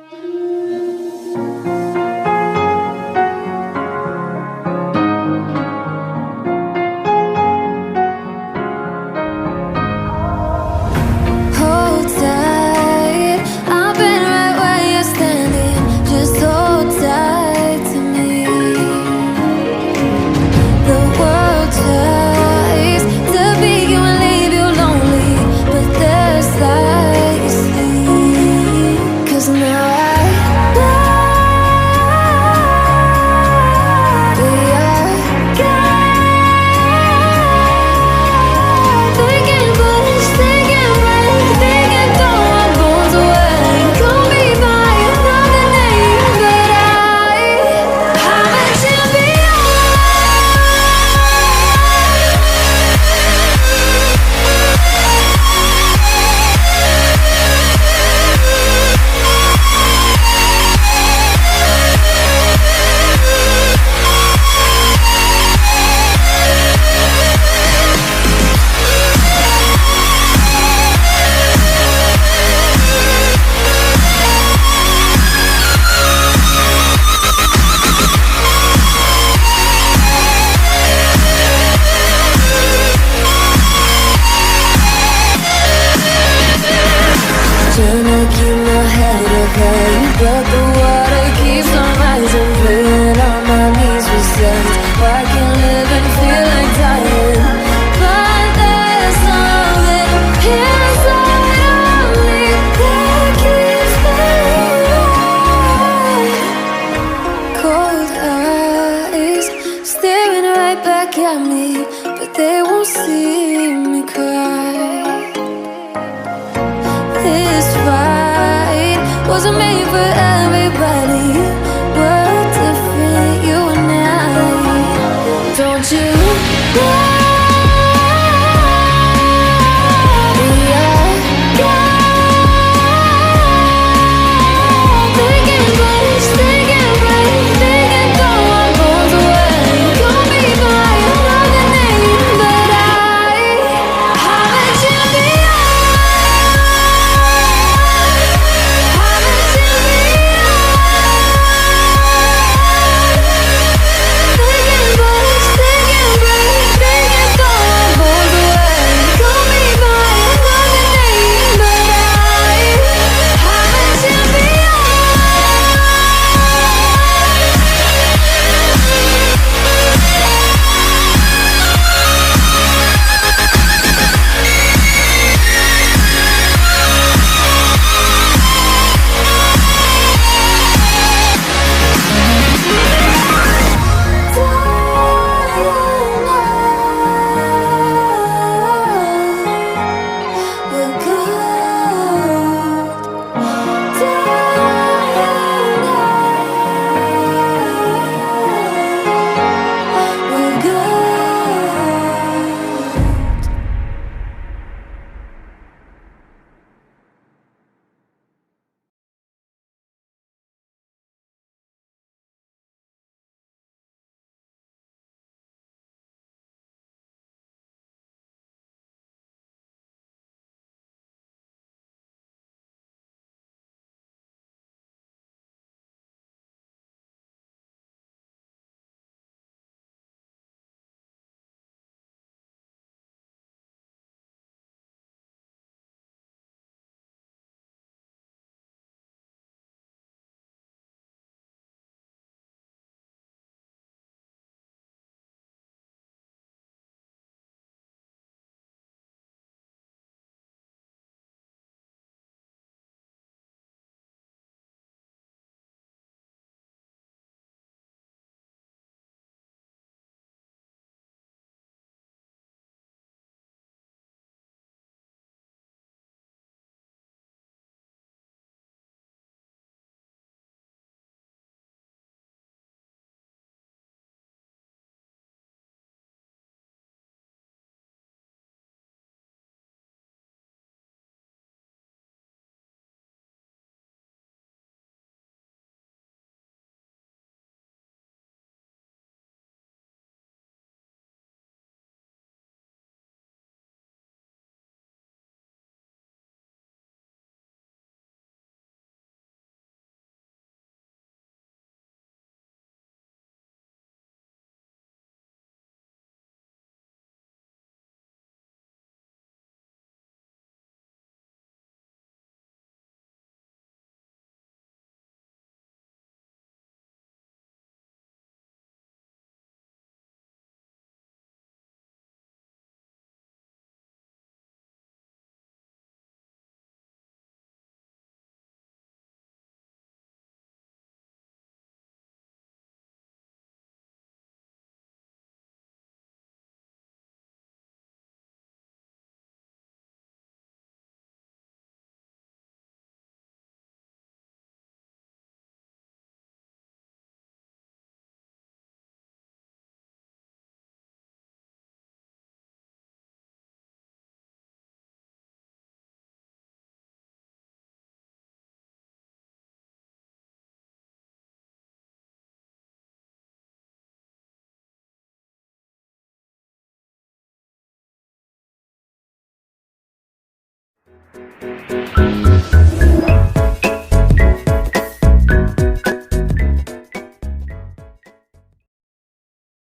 Hold tight, I've been right where you're standing. Just hold tight to me. The world tries to beat you and leave you lonely, but there's light you see. 'Cause now I know we are God. They can push, they can break, they can throw our bones away. Call me by another name, but I'm a champion. Trying to keep my head up high, but the water keeps on rising. Praying on my knees for sense. I can live and feel like dying, but there's something inside of me that keeps me alive. Cold eyes staring right back at me, but they won't see me cry. This fight wasn't made for everybody.